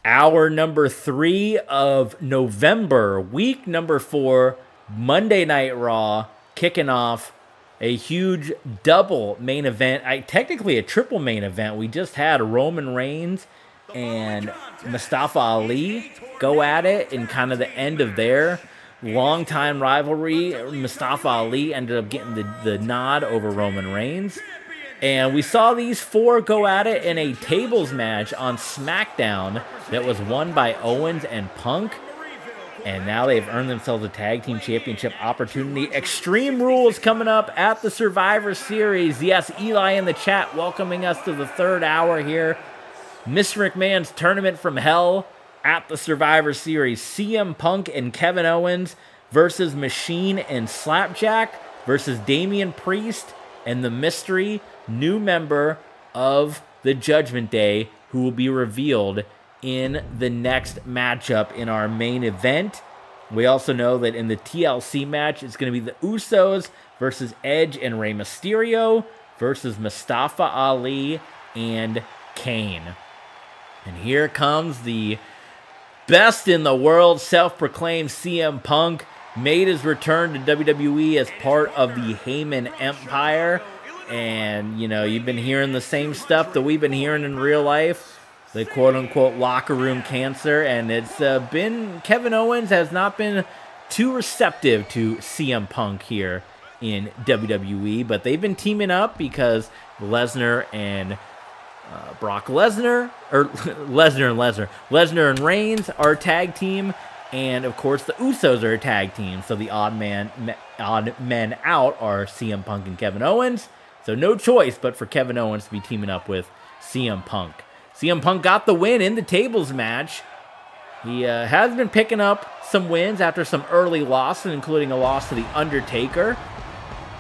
Hour number 3 of November, week number 4, Monday Night Raw, kicking off a huge double main event. Technically a triple main event. We just had Roman Reigns and Mustafa Ali go at it in kind of the end of their long-time rivalry. Mustafa Ali ended up getting the nod over Roman Reigns. And we saw these four go at it in a tables match on SmackDown that was won by Owens and Punk. And now they've earned themselves a tag team championship opportunity. Extreme Rules coming up at the Survivor Series. Yes, Eli in the chat welcoming us to the third hour here. Mr. McMahon's Tournament from Hell at the Survivor Series. CM Punk and Kevin Owens versus Machine and Slapjack versus Damian Priest and the mystery new member of the Judgment Day who will be revealed in the next matchup in our main event. We also know that in the TLC match, it's going to be the Usos versus Edge and Rey Mysterio versus Mustafa Ali and Kane. And here comes the best in the world, self-proclaimed CM Punk, made his return to WWE as part of the Heyman Empire. And, you know, you've been hearing the same stuff that we've been hearing in real life, the quote-unquote locker room cancer, and it's been, Kevin Owens has not been too receptive to CM Punk here in WWE, but they've been teaming up because Lesnar and Brock Lesnar, or Lesnar and Reigns are a tag team, and of course the Usos are a tag team, so the odd men out are CM Punk and Kevin Owens. So no choice but for Kevin Owens to be teaming up with CM Punk. CM Punk got the win in the tables match. He has been picking up some wins after some early losses, including a loss to The Undertaker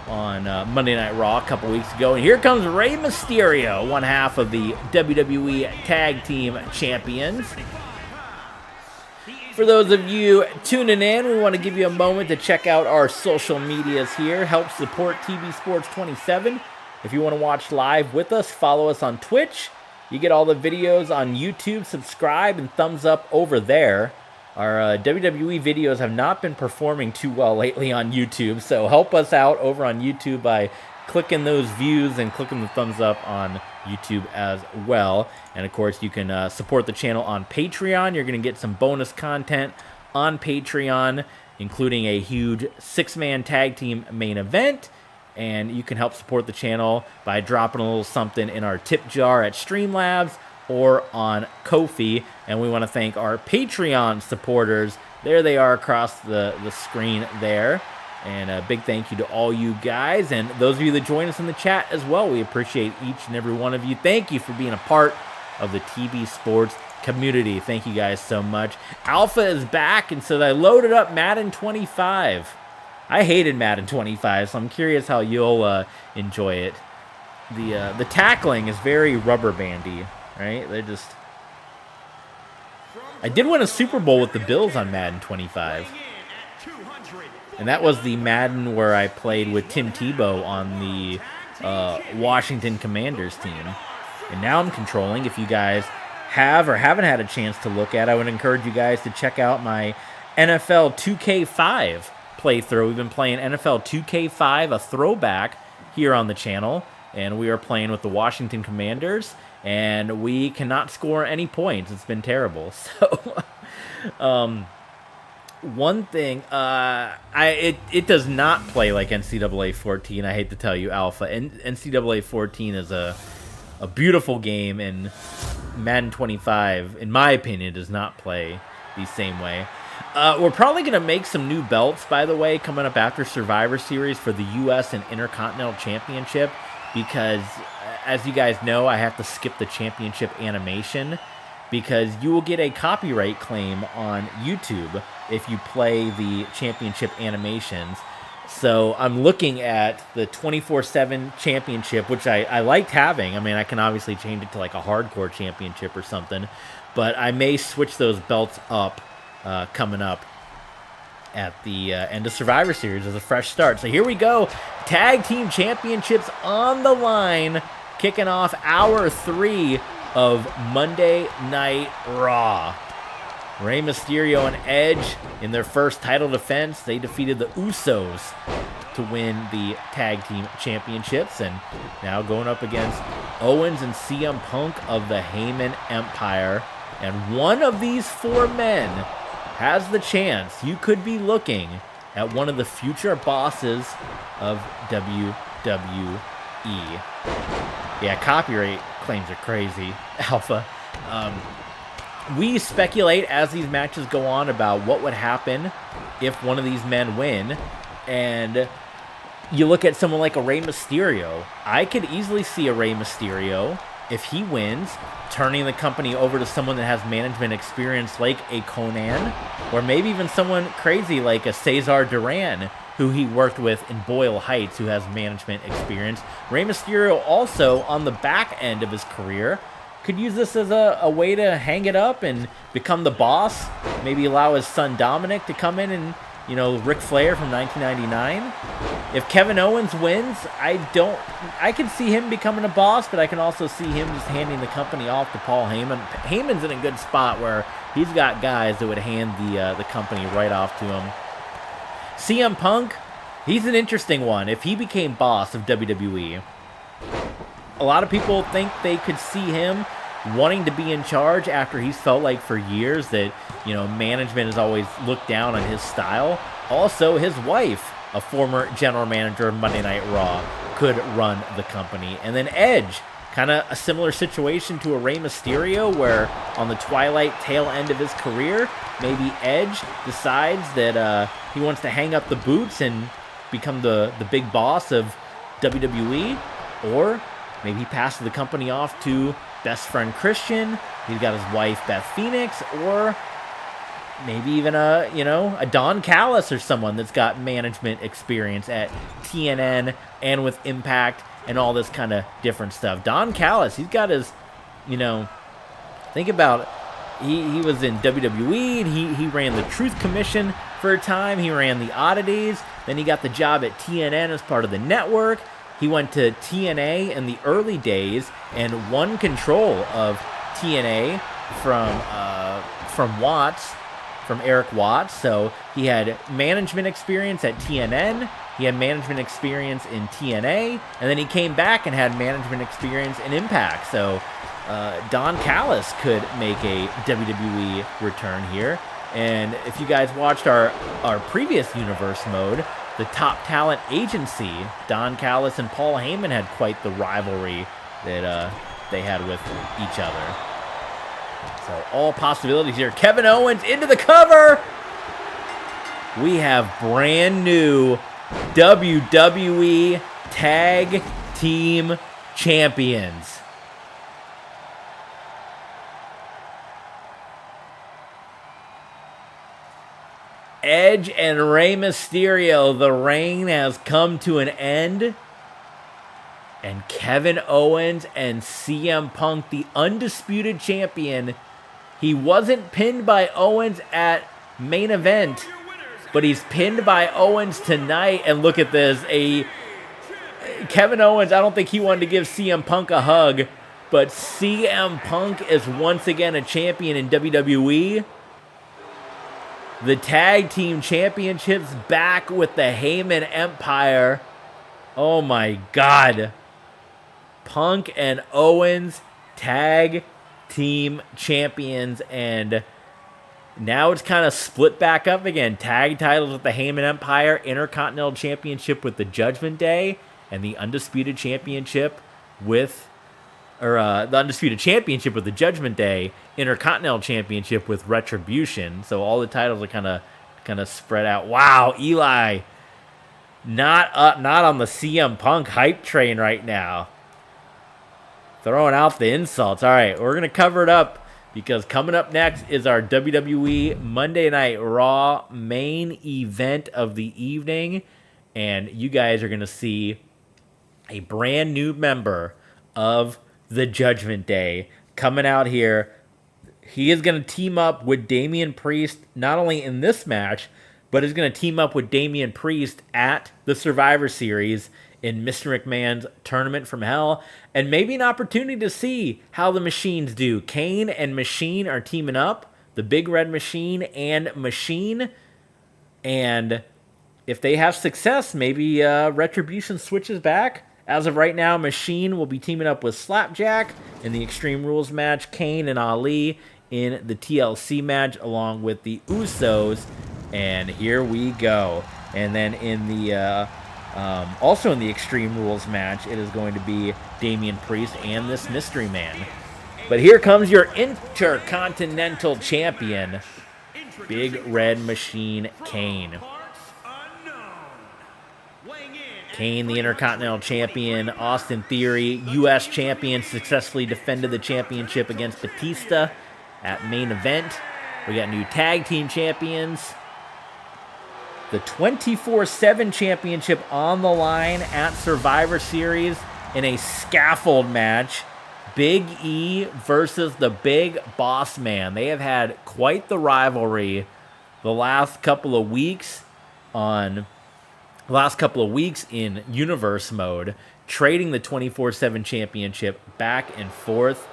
on Monday Night Raw a couple weeks ago. And here comes Rey Mysterio, one half of the WWE Tag Team Champions. For those of you tuning in, we want to give you a moment to check out our social medias here. Help support TV Sports 27. If you want to watch live with us, follow us on Twitch. You get all the videos on YouTube. Subscribe and thumbs up over there. Our WWE videos have not been performing too well lately on YouTube, so help us out over on YouTube by clicking those views and clicking the thumbs up on YouTube as well. And of course, you can support the channel on Patreon. You're going to get some bonus content on Patreon, including a huge 6-man tag team main event. And you can help support the channel by dropping a little something in our tip jar at Streamlabs or on Ko-fi. And we want to thank our Patreon supporters. There they are across the screen there. And a big thank you to all you guys and those of you that join us in the chat as well. We appreciate each and every one of you. Thank you for being a part of the TV Sports community. Thank you guys so much. Alpha is back, and so I loaded up Madden 25. I hated Madden 25, so I'm curious how you'll enjoy it. The tackling is very rubber bandy, right? I did win a Super Bowl with the Bills on Madden 25. And that was the Madden where I played with Tim Tebow on the Washington Commanders team. And now I'm controlling. If you guys have or haven't had a chance to look at, I would encourage you guys to check out my NFL 2K5 playthrough. We've been playing NFL 2K5, a throwback, here on the channel. And we are playing with the Washington Commanders. And we cannot score any points. It's been terrible. So, one thing, it does not play like NCAA 14. I hate to tell you, Alpha. NCAA 14 is a beautiful game, and Madden 25, in my opinion, does not play the same way. We're probably going to make some new belts, by the way, coming up after Survivor Series for the U.S. and Intercontinental Championship, because, as you guys know, I have to skip the championship animation, because you will get a copyright claim on YouTube if you play the championship animations. So I'm looking at the 24/7 championship, which I liked having. I mean, I can obviously change it to like a hardcore championship or something, but I may switch those belts up coming up at the end of Survivor Series as a fresh start. So here we go. Tag Team Championships on the line, kicking off Hour 3 of Monday Night Raw. Rey Mysterio and Edge, in their first title defense, they defeated the Usos to win the tag team championships, and now going up against Owens and CM Punk of the Heyman Empire. And one of these four men has the chance. You could be looking at one of the future bosses of WWE. Yeah, copyright claims are crazy, Alpha. We speculate as these matches go on about what would happen if one of these men win. And you look at someone like a Rey Mysterio. I could easily see a Rey Mysterio, if he wins, turning the company over to someone that has management experience like a Conan, or maybe even someone crazy like a Cesar Duran, who he worked with in Boyle Heights, who has management experience. Rey Mysterio also, on the back end of his career, could use this as a way to hang it up and become the boss. Maybe allow his son Dominic to come in and, you know, Ric Flair from 1999. If Kevin Owens wins, I can see him becoming a boss, but I can also see him just handing the company off to Paul Heyman. Heyman's in a good spot where he's got guys that would hand the company right off to him. CM Punk, he's an interesting one. If he became boss of WWE, a lot of people think they could see him wanting to be in charge after he's felt like for years that, you know, management has always looked down on his style. Also, his wife, a former general manager of Monday Night Raw, could run the company. And then Edge, kind of a similar situation to a Rey Mysterio, where on the twilight tail end of his career, maybe Edge decides that he wants to hang up the boots and become the big boss of WWE, or maybe he passes the company off to best friend Christian. He's got his wife Beth Phoenix, or maybe even a Don Callis or someone that's got management experience at TNN and with Impact and all this kind of different stuff. Don Callis, he's got his, think about it. He was in WWE, and he ran the Truth Commission for a time. He ran the Oddities. Then he got the job at TNN as part of the network. He went to TNA in the early days and won control of TNA from Eric Watts. So he had management experience at TNN. He had management experience in TNA, and then he came back and had management experience in Impact. So Don Callis could make a WWE return here. And if you guys watched our previous Universe mode, the Top Talent Agency, Don Callis and Paul Heyman had quite the rivalry that they had with each other. So all possibilities here. Kevin Owens into the cover. We have brand new WWE Tag Team Champions. Edge and Rey Mysterio, the reign has come to an end. And Kevin Owens and CM Punk, the undisputed champion. He wasn't pinned by Owens at main event, but he's pinned by Owens tonight. And look at this. Kevin Owens, I don't think he wanted to give CM Punk a hug, but CM Punk is once again a champion in WWE. The Tag Team Championships back with the Heyman Empire. Oh my God. Punk and Owens, Tag Team Champions, and now it's kind of split back up again. Tag titles with the Heyman Empire, Intercontinental Championship with the Judgment Day, and the Undisputed Championship with, the Undisputed Championship with the Judgment Day, Intercontinental Championship with Retribution. So all the titles are kind of spread out. Wow, Eli, not on the CM Punk hype train right now. Throwing out the insults. All right, we're going to cover it up because coming up next is our WWE Monday Night Raw main event of the evening. And you guys are going to see a brand new member of the Judgment Day coming out here. He is going to team up with Damian Priest, not only in this match, but is going to team up with Damian Priest at the Survivor Series in Mr. McMahon's Tournament from Hell, and maybe an opportunity to see how the Machines do. Kane and Machine are teaming up, the Big Red Machine and Machine, and if they have success, maybe Retribution switches back. As of right now, Machine will be teaming up with Slapjack in the Extreme Rules match, Kane and Ali in the TLC match, along with the Usos, and here we go. And then in the also in the Extreme Rules match, it is going to be Damian Priest and this Mystery Man. But here comes your Intercontinental Champion, Big Red Machine Kane. Kane, the Intercontinental Champion. Austin Theory, U.S. Champion, successfully defended the championship against Batista at Main Event. We got new Tag Team Champions. The 24/7 Championship on the line at Survivor Series in a scaffold match. Big E versus the Big Boss Man. They have had quite the rivalry the last couple of weeks in Universe mode, trading the 24/7 Championship back and forth.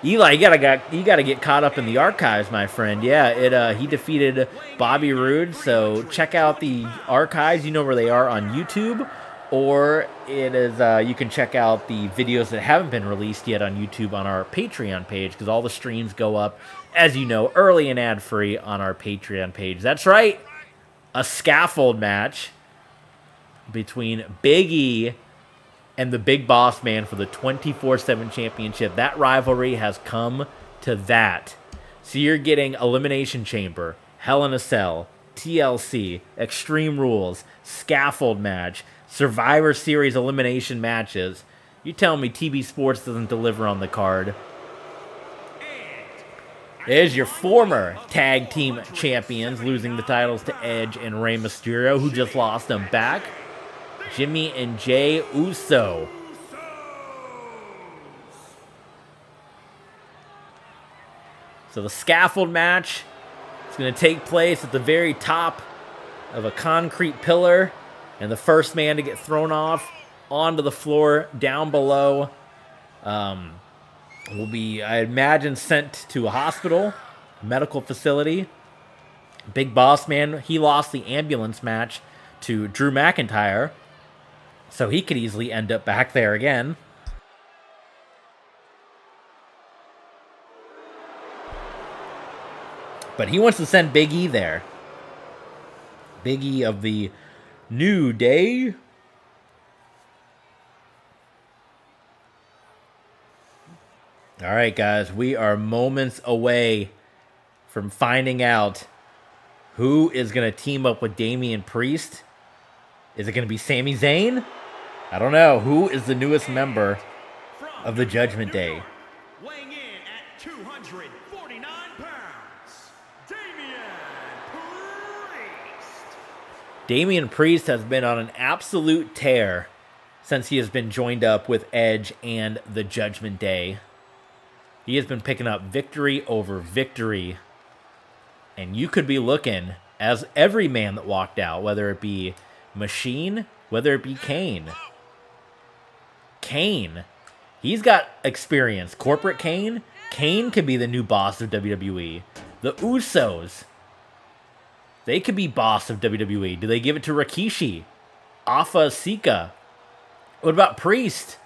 Eli, you gotta get caught up in the archives, my friend. Yeah, he defeated Bobby Roode, so check out the archives. You know where they are on YouTube, or it is you can check out the videos that haven't been released yet on YouTube on our Patreon page, because all the streams go up, as you know, early and ad-free on our Patreon page. That's right. A scaffold match between Big E and the Big Boss Man for the 24/7 Championship. That rivalry has come to that. So you're getting Elimination Chamber, Hell in a Cell, TLC, Extreme Rules, scaffold match, Survivor Series elimination matches. You tell me TB Sports doesn't deliver on the card. There's your former tag team champions, losing the titles to Edge and Rey Mysterio, who just lost them back. Jimmy and Jay Uso. So the scaffold match is going to take place at the very top of a concrete pillar, and the first man to get thrown off onto the floor down below will be, I imagine, sent to a hospital, medical facility. Big Boss Man, he lost the ambulance match to Drew McIntyre, so he could easily end up back there again. But he wants to send Big E there. Big E of the New Day. All right, guys, we are moments away from finding out who is going to team up with Damian Priest. Is it going to be Sami Zayn? I don't know. Who is the newest member of the Judgment Day? Weighing in at 249 pounds, Damian Priest has been on an absolute tear since he has been joined up with Edge and the Judgment Day. He has been picking up victory over victory. And you could be looking, as every man that walked out, whether it be Machine, whether it be Kane. Kane, he's got experience. Corporate Kane. Kane could be the new boss of WWE. The Usos, they could be boss of WWE. Do they give it to Rikishi? Alpha Sika? What about Priest?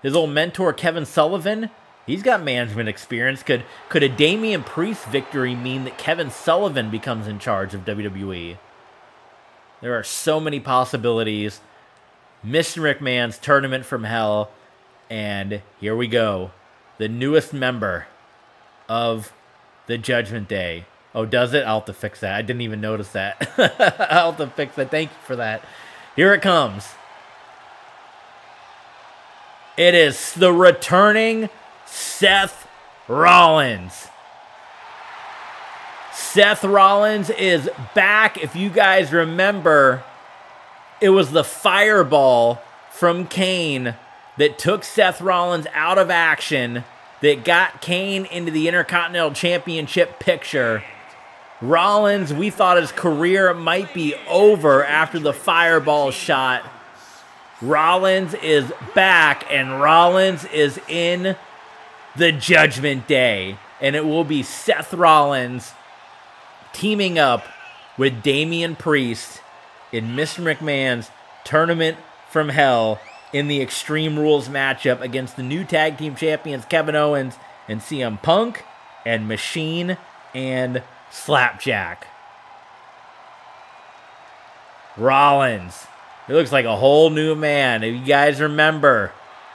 His old mentor, Kevin Sullivan? He's got management experience. Could a Damian Priest victory mean that Kevin Sullivan becomes in charge of WWE? There are so many possibilities. Mr. McMahon's Tournament from Hell. And here we go. The newest member of the Judgment Day. Oh, does it? I'll have to fix that. I didn't even notice that. I'll have to fix that. Thank you for that. Here it comes. It is the returning Seth Rollins. Seth Rollins is back. If you guys remember, it was the fireball from Kane that took Seth Rollins out of action, that got Kane into the Intercontinental Championship picture. Rollins, we thought his career might be over after the fireball shot Rollins is back, and Rollins is in the Judgment Day. And it will be Seth Rollins teaming up with Damian Priest in Mr. McMahon's Tournament from Hell in the Extreme Rules matchup against the new tag team champions Kevin Owens and CM Punk and Machine and Slapjack. Rollins. He looks like a whole new man. If you guys remember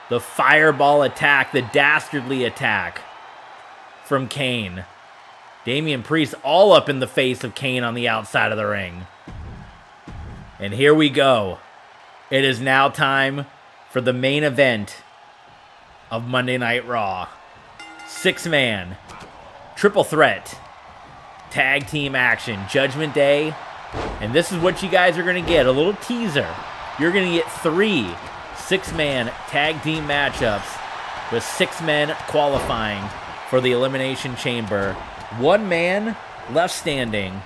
the fireball attack, the dastardly attack from Kane. Damian Priest all up in the face of Kane on the outside of the ring. And here we go. It is now time for the main event of Monday Night Raw. 6-man, triple threat, tag team action, Judgment Day. And this is what you guys are going to get, a little teaser. You're going to get 3 6-man tag team matchups with 6 men qualifying for the Elimination Chamber. 1 man left standing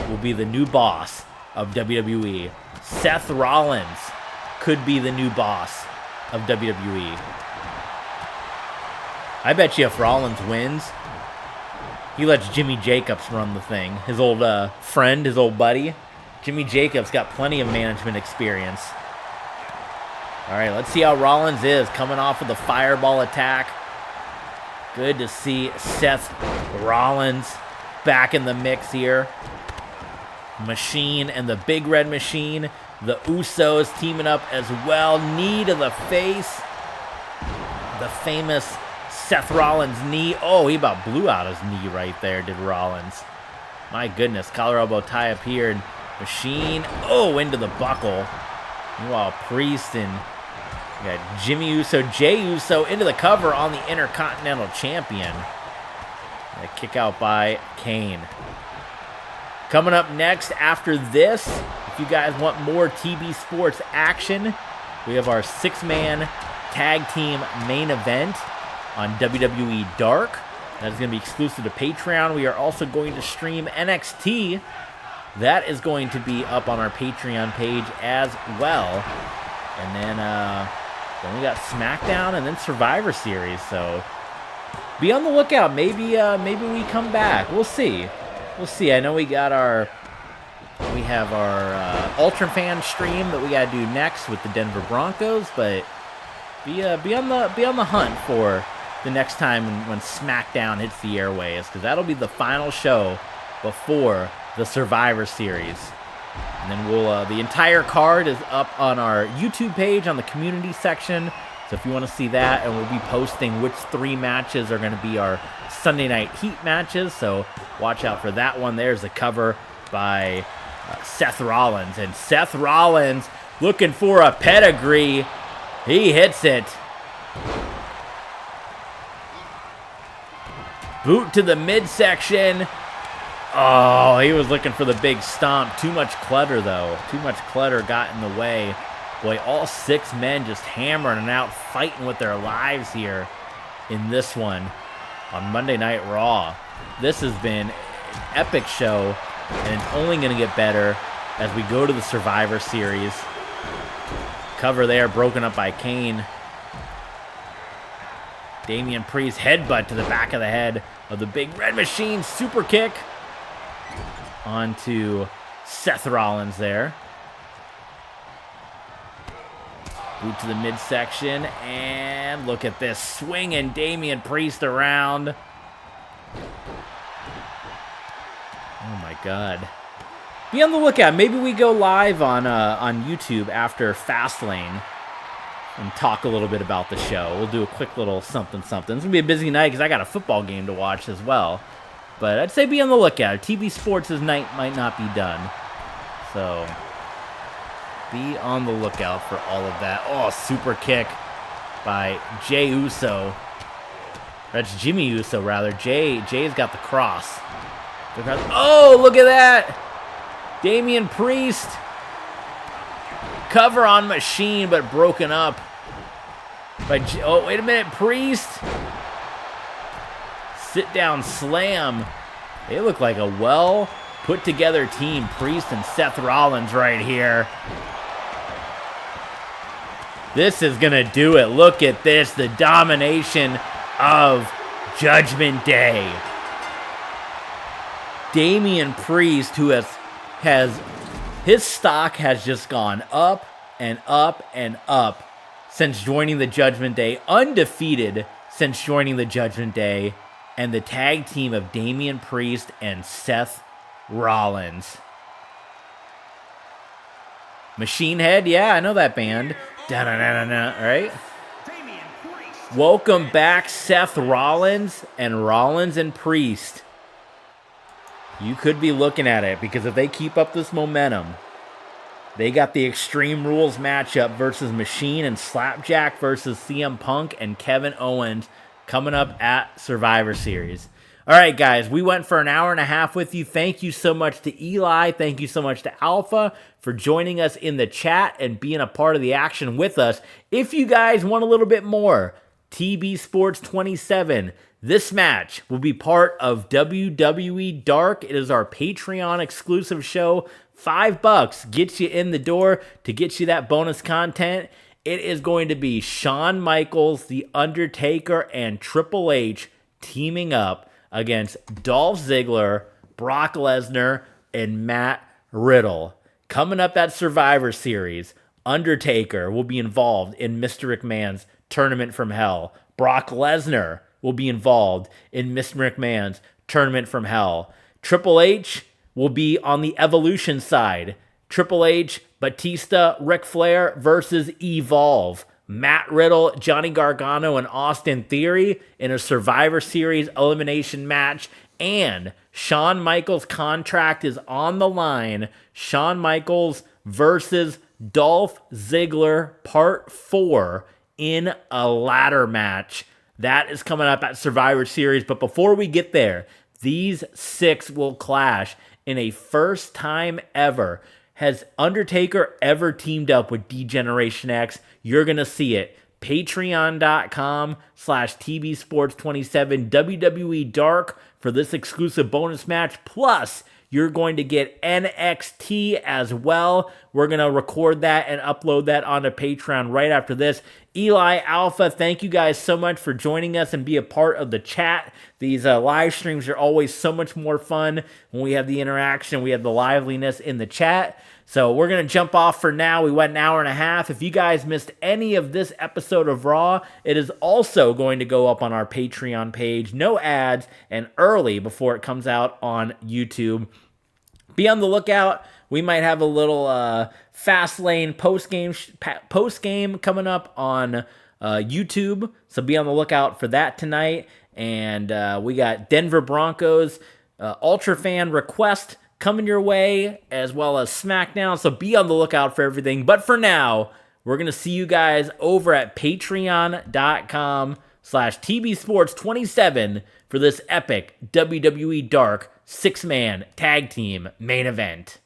will be the new boss of WWE. Seth Rollins could be the new boss of WWE. I bet you if Rollins wins, he lets Jimmy Jacobs run the thing. His old friend, his old buddy. Jimmy Jacobs got plenty of management experience. All right, let's see how Rollins is coming off of the fireball attack. Good to see Seth Rollins back in the mix here. Machine and the Big Red Machine. The Usos teaming up as well. Knee to the face. The famous Seth Rollins knee. Oh, he about blew out his knee right there, did Rollins. My goodness, collar elbow tie up here. And Machine, oh, into the buckle. Meanwhile, Priest and we got Jimmy Uso, Jey Uso into the cover on the Intercontinental Champion. A kick out by Kane. Coming up next after this, if you guys want more TB Sports action, we have our 6-man tag team main event on WWE Dark. That is going to be exclusive to Patreon. We are also going to stream NXT. That is going to be up on our Patreon page as well. And then we got SmackDown and then Survivor Series. So be on the lookout. Maybe we come back. We'll see. We'll see. I know we have our Ultra Fan stream that we got to do next with the Denver Broncos, but be on the hunt for the next time when SmackDown hits the airways, because that'll be the final show before the Survivor Series. And then the entire card is up on our YouTube page on the community section. So if you want to see that, and we'll be posting which 3 matches are going to be our Sunday Night Heat matches. So watch out for that one. There's the cover by Seth Rollins. And Seth Rollins looking for a pedigree. He hits it. Boot to the midsection. Oh, he was looking for the big stomp. Too much clutter, though. Too much clutter got in the way. Boy, all 6 men just hammering and out, fighting with their lives here in this one on Monday Night Raw. This has been an epic show, and it's only going to get better as we go to the Survivor Series. Cover there, broken up by Kane. Damian Priest headbutt to the back of the head of the Big Red Machine. Super kick onto Seth Rollins there. Boot to the midsection, and look at this, swinging Damian Priest around. Oh my God. Be on the lookout. Maybe we go live on YouTube after Fastlane and talk a little bit about the show. We'll do a quick little something. It's going to be a busy night because I got a football game to watch as well. But I'd say be on the lookout. TV Sports' night might not be done. So be on the lookout for all of that. Oh, super kick by Jey Uso. That's Jimmy Uso, rather. Jay's got the cross. Oh, look at that. Damian Priest. Cover on Machine, but broken up. Oh, wait a minute. Priest. Sit down slam. They look like a well put together team. Priest and Seth Rollins right here. This is going to do it. Look at this. The domination of Judgment Day. Damian Priest, who has his stock has just gone up and up and up since joining the Judgment Day. Undefeated since joining the Judgment Day. And the tag team of Damian Priest and Seth Rollins. Machine Head, yeah, I know that band. Da-da-da-da-da, right? Welcome back, Seth Rollins and Priest. You could be looking at it, because if they keep up this momentum, they got the Extreme Rules matchup versus Machine and Slapjack versus CM Punk and Kevin Owens coming up at Survivor Series. All right, guys, we went for an hour and a half with you. Thank you so much to Eli. Thank you so much to Alpha for joining us in the chat and being a part of the action with us. If you guys want a little bit more, TB Sports 27, this match will be part of WWE Dark. It is our Patreon exclusive show. $5 gets you in the door to get you that bonus content. It is going to be Shawn Michaels, The Undertaker, and Triple H teaming up against Dolph Ziggler, Brock Lesnar, and Matt Riddle. Coming up at Survivor Series, Undertaker will be involved in Mr. McMahon's Tournament from Hell. Brock Lesnar will be involved in Mr. McMahon's Tournament from Hell. Triple H will be on the Evolution side. Triple H, Batista, Ric Flair versus Evolve. Matt Riddle, Johnny Gargano, and Austin Theory in a Survivor Series elimination match. And Shawn Michaels' contract is on the line. Shawn Michaels versus Dolph Ziggler Part 4 in a ladder match. That is coming up at Survivor Series. But before we get there, these 6 will clash in a first time ever. Has Undertaker ever teamed up with D-Generation X? You're going to see it. Patreon.com/TBSports27 WWE Dark for this exclusive bonus match. Plus, you're going to get NXT as well. We're going to record that and upload that onto Patreon right after this. Eli, Alpha, thank you guys so much for joining us and be a part of the chat. These live streams are always so much more fun when we have the interaction, we have the liveliness in the chat. So we're going to jump off for now. We went an hour and a half. If you guys missed any of this episode of Raw, it is also going to go up on our Patreon page. No ads and early before it comes out on YouTube. Be on the lookout. We might have a little fast lane post game coming up on YouTube. So be on the lookout for that tonight. And we got Denver Broncos Ultra Fan Request coming your way, as well as SmackDown. So be on the lookout for everything. But for now, we're going to see you guys over at patreon.com/TBSports27 for this epic WWE Dark 6-man tag team main event.